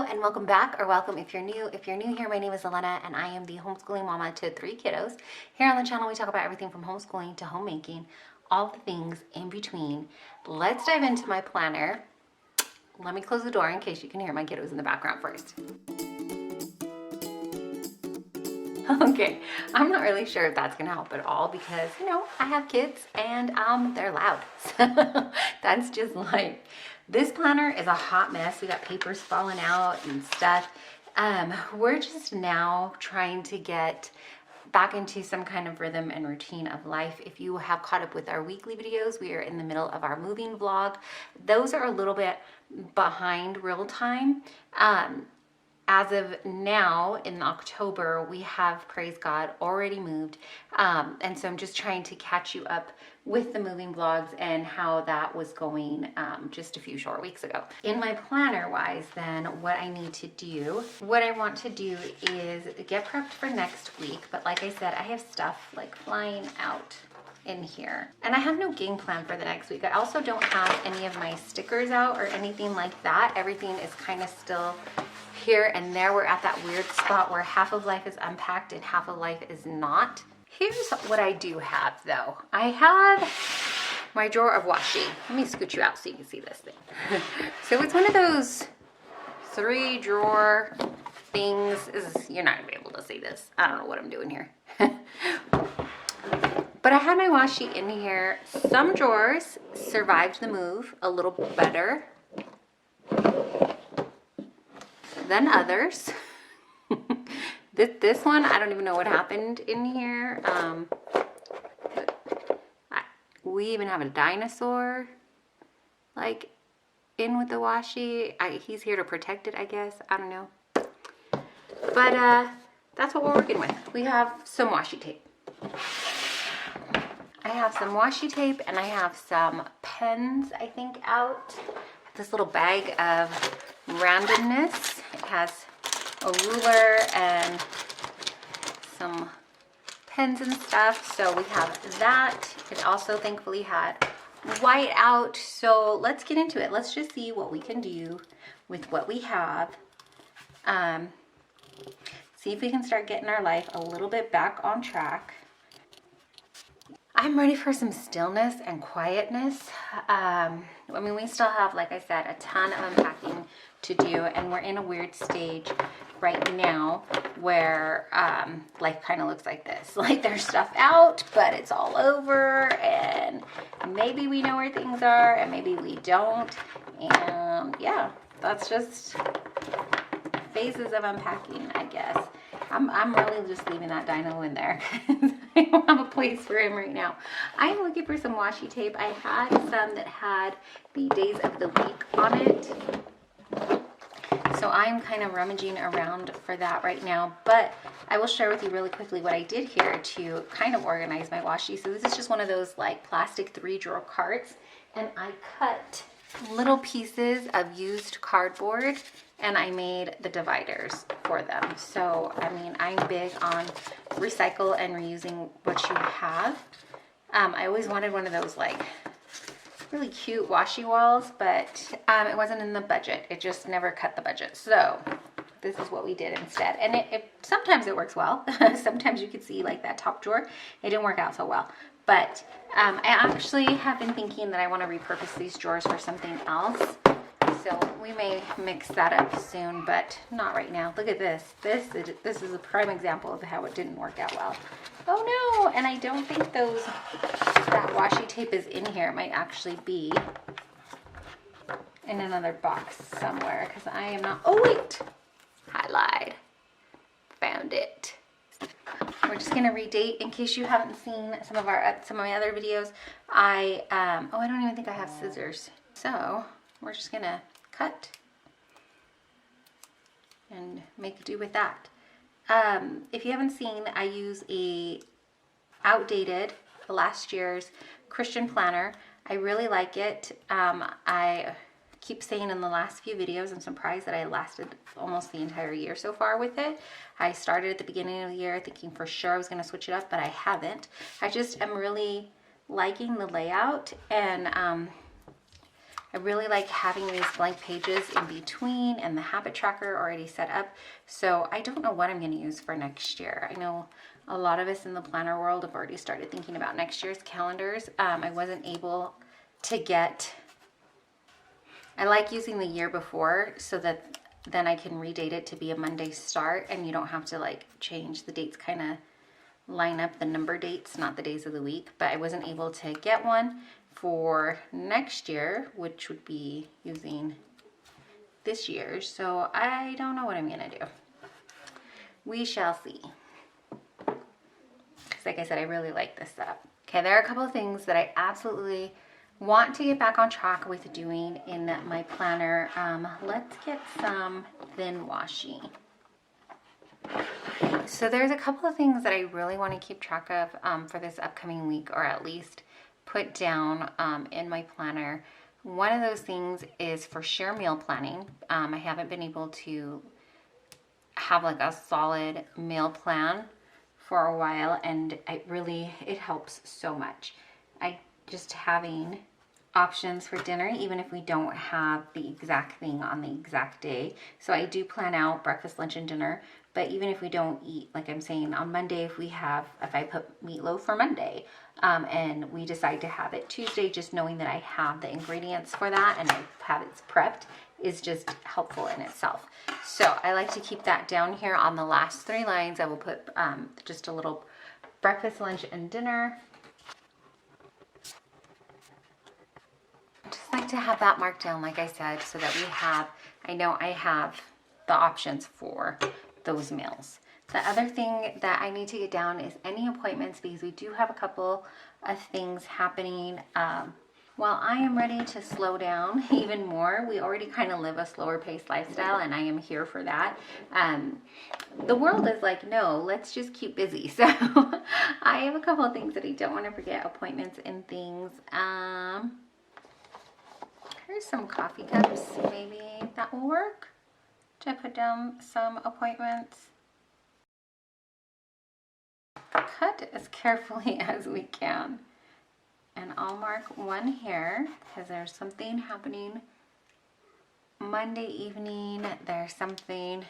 and welcome back, or welcome if you're new. If you're new here, my name is Elena and I am the homeschooling mama to 3 kiddos. Here on the channel we talk about everything from homeschooling to homemaking, all the things in between. Let's dive into my planner. Let me close the door in case you can hear my kiddos in the background first. Okay, I'm not really sure if that's gonna help at all because, you know, I have kids and they're loud. So that's just life. This planner is a hot mess. We got papers falling out and stuff. We're just now trying to get back into some kind of rhythm and routine of life. If you have caught up with our weekly videos, we are in the middle of our moving vlog. Those are a little bit behind real time. As of now, in October, we have, praise God, already moved. And so I'm just trying to catch you up with the moving vlogs and how that was going just a few short weeks ago. In my planner wise, then, what I need to do, what I want to do is get prepped for next week. But like I said, I have stuff like flying out in here. And I have no game plan for the next week. I also don't have any of my stickers out or anything like that. Everything is kind of still here and there. We're at that weird spot where half of life is unpacked and half of life is not. Here's what I do have though. I have my drawer of washi. Let me scoot you out so you can see this thing. So it's one of those 3 drawer things. You're not gonna be able to see this. I don't know what I'm doing here. But I had my washi in here. Some drawers survived the move a little better than others. This one, I don't even know what happened in here. We even have a dinosaur like in with the washi. He's here to protect it, I guess. I don't know. But that's what we're working with. We have some washi tape. I have some washi tape and I have some pens, I think, out. This little bag of randomness. It has a ruler and some pens and stuff. So we have that. It also thankfully had white out. So let's get into it. Let's just see what we can do with what we have. See if we can start getting our life a little bit back on track. I'm ready for some stillness and quietness. I mean, we still have, like I said, a ton of unpacking to do, and we're in a weird stage right now where life kind of looks like this. Like there's stuff out, but it's all over, and maybe we know where things are, and maybe we don't. And yeah, that's just phases of unpacking, I guess. I'm really just leaving that dino in there because I don't have a place for him right now. I'm looking for some washi tape. I had some that had the days of the week on it. So I'm kind of rummaging around for that right now. But I will share with you really quickly what I did here to kind of organize my washi. So this is just one of those like plastic 3-drawer carts. And I cut little pieces of used cardboard and I made the dividers for them. So, I mean, I'm big on recycle and reusing what you have. I always wanted one of those like really cute washi walls, but it wasn't in the budget. It just never cut the budget. So this is what we did instead. And it sometimes it works well. Sometimes you could see like that top drawer. It didn't work out so well. But I actually have been thinking that I want to repurpose these drawers for something else. So we may mix that up soon, but not right now. Look at this. This is a prime example of how it didn't work out well. Oh no, and I don't think that washi tape is in here. It might actually be in another box somewhere because I am not, oh wait, I lied. Found it. We're just gonna redate in case you haven't seen some of my other videos. I don't even think I have scissors. So we're just gonna cut and make do with that. If you haven't seen, I use a outdated last year's Christian planner. I really like it. I keep saying in the last few videos, I'm surprised that I lasted almost the entire year so far with it. I started at the beginning of the year thinking for sure I was going to switch it up, but I haven't. I just am really liking the layout, and I I really like having these blank pages in between and the habit tracker already set up. So I don't know what I'm going to use for next year. I know a lot of us in the planner world have already started thinking about next year's calendars. I wasn't able to get, I like using the year before so that then I can redate it to be a Monday start and you don't have to like change the dates, kind of line up the number dates, not the days of the week. But I wasn't able to get one for next year, which would be using this year's. So I don't know what I'm gonna do. We shall see. Because like I said, I really like this setup. Okay, there are a couple of things that I absolutely want to get back on track with doing in my planner. Let's get some thin washi. So there's a couple of things that I really want to keep track of for this upcoming week, or at least put down in my planner. One of those things is for sure meal planning. I haven't been able to have like a solid meal plan for a while, and it helps so much. Just having options for dinner, even if we don't have the exact thing on the exact day. So I do plan out breakfast, lunch, and dinner, but even if we don't eat, like I'm saying, on Monday, if I put meatloaf for Monday, and we decide to have it Tuesday, just knowing that I have the ingredients for that and I have it prepped is just helpful in itself. So I like to keep that down here on the last 3 lines. I will put just a little breakfast, lunch, and dinner. Just like to have that marked down, like I said, so that I know I have the options for those meals. The other thing that I need to get down is any appointments, because we do have a couple of things happening. While I am ready to slow down even more, we already kind of live a slower paced lifestyle, and I am here for that. The world is like, no, let's just keep busy. So I have a couple of things that I don't want to forget, appointments and things. Here's some coffee cups. Maybe that will work to put down some appointments. Cut as carefully as we can. And I'll mark one here because there's something happening Monday evening. There's something.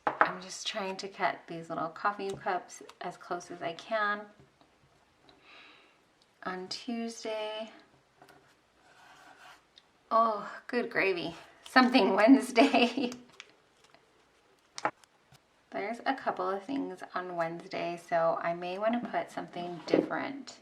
I'm just trying to cut these little coffee cups as close as I can. On Tuesday. Oh, good gravy. Something Wednesday. There's a couple of things on Wednesday, so I may want to put something different.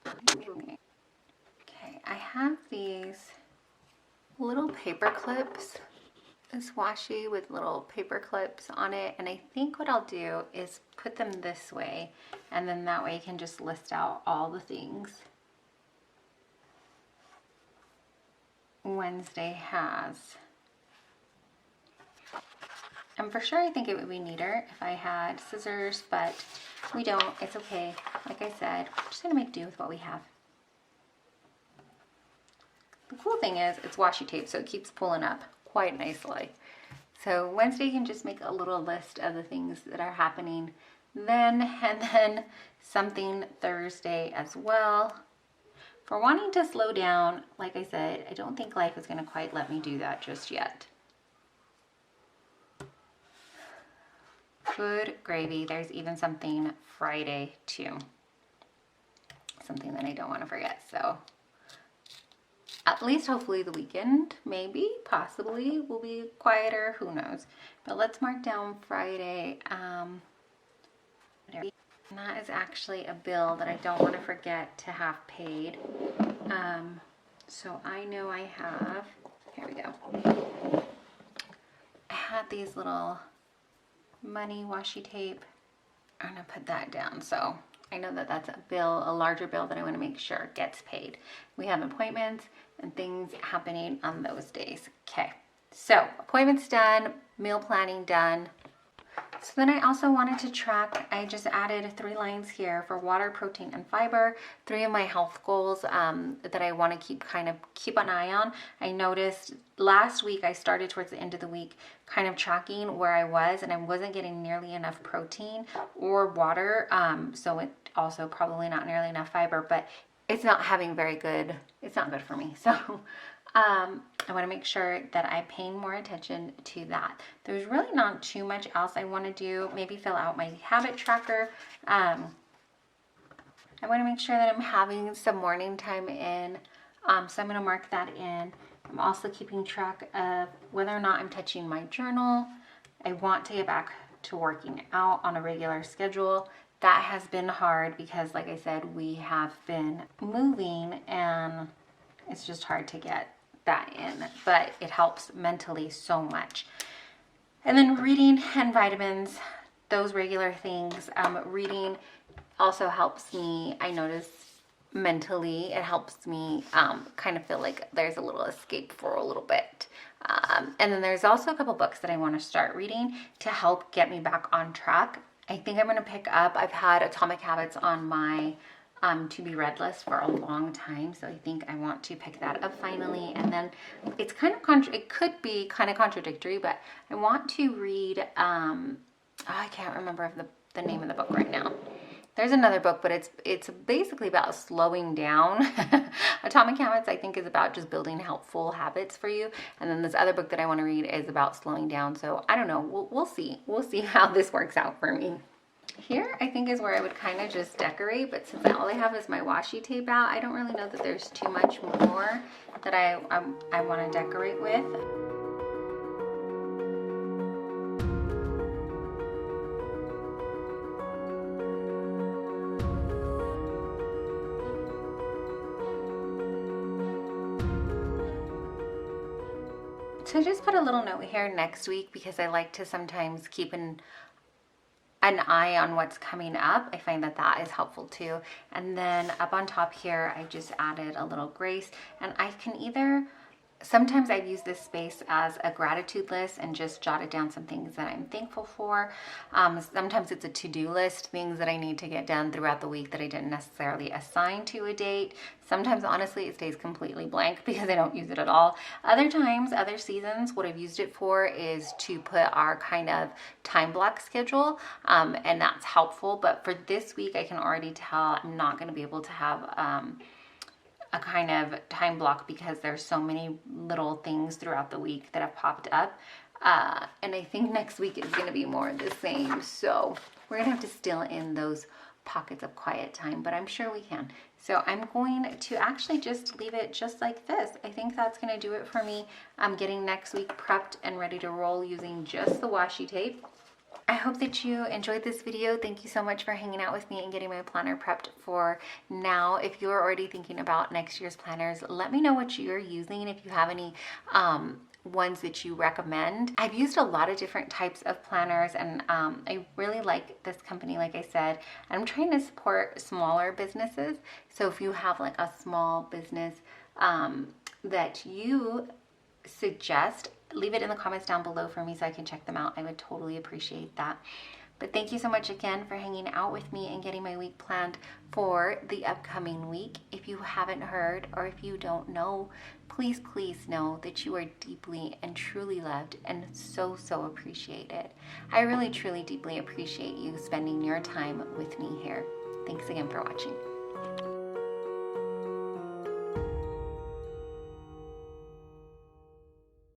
Okay, I have these little paper clips. This washi with little paper clips on it, and I think what I'll do is put them this way, and then that way I can just list out all the things Wednesday has. And for sure I think it would be neater if I had scissors, but we don't. It's okay. Like I said, we're just gonna make do with what we have. The cool thing is it's washi tape, so it keeps pulling up quite nicely. So Wednesday you can just make a little list of the things that are happening then, and then something Thursday as well. For wanting to slow down, like I said, I don't think life is going to quite let me do that just yet. Good gravy. There's even something Friday too. Something that I don't want to forget. So at least hopefully the weekend, maybe, possibly, will be quieter. Who knows? But let's mark down Friday. And that is actually a bill that I don't want to forget to have paid. So I know I have, here we go. I had these little money washi tape. I'm gonna put that down. So I know that that's a bill, a larger bill that I want to make sure gets paid. We have appointments and things happening on those days. Okay, so appointments done, meal planning done. So then I also wanted to track, I just added 3 lines here for water, protein, and fiber. 3 of my health goals that I want to keep an eye on. I noticed last week I started towards the end of the week kind of tracking where I was, and I wasn't getting nearly enough protein or water. So it also probably not nearly enough fiber, but it's not having very good, it's not good for me. So I want to make sure that I'm paying more attention to that. There's really not too much else I want to do. Maybe fill out my habit tracker. I want to make sure that I'm having some morning time in. So I'm going to mark that in. I'm also keeping track of whether or not I'm touching my journal. I want to get back to working out on a regular schedule. That has been hard because, like I said, we have been moving and it's just hard to get that in, but it helps mentally so much. And then reading and vitamins, those regular things. Reading also helps me, I notice, mentally. It helps me kind of feel like there's a little escape for a little bit. And then there's also a couple books that I want to start reading to help get me back on track. I think I'm going to pick up, I've had Atomic Habits on my to be read list for a long time, so I think I want to pick that up finally. And then it's kind of it could be kind of contradictory, but I want to read I can't remember the name of the book right now. There's another book, but it's basically about slowing down. Atomic Habits, I think, is about just building helpful habits for you. And then this other book that I want to read is about slowing down. So I don't know. We'll see. We'll see how this works out for me. Here, I think, is where I would kind of just decorate. But since all I have is my washi tape out, I don't really know that there's too much more that I want to decorate with. So I just put a little note here next week because I like to sometimes keep an eye on what's coming up. I find that is helpful too. And then up on top here, I just added a little grace, and I can either, sometimes I've used this space as a gratitude list and just jotted down some things that I'm thankful for. Sometimes it's a to-do list, things that I need to get done throughout the week that I didn't necessarily assign to a date. Sometimes, honestly, it stays completely blank because I don't use it at all. Other times, other seasons, what I've used it for is to put our kind of time block schedule, and that's helpful. But for this week, I can already tell I'm not going to be able to have a kind of time block because there's so many little things throughout the week that have popped up. And I think next week is going to be more of the same. So we're going to have to still in those pockets of quiet time, but I'm sure we can. So I'm going to actually just leave it just like this. I think that's going to do it for me. I'm getting next week prepped and ready to roll using just the washi tape. I hope that you enjoyed this video. Thank you so much for hanging out with me and getting my planner prepped for now. If you're already thinking about next year's planners, let me know what you're using. If you have any ones that you recommend. I've used a lot of different types of planners, and I really like this company, like I said. I'm trying to support smaller businesses. So if you have like a small business that you suggest, leave it in the comments down below for me so I can check them out. I would totally appreciate that. But thank you so much again for hanging out with me and getting my week planned for the upcoming week. If you haven't heard, or if you don't know, please know that you are deeply and truly loved and so appreciated. I really, truly, deeply appreciate you spending your time with me here. Thanks again for watching.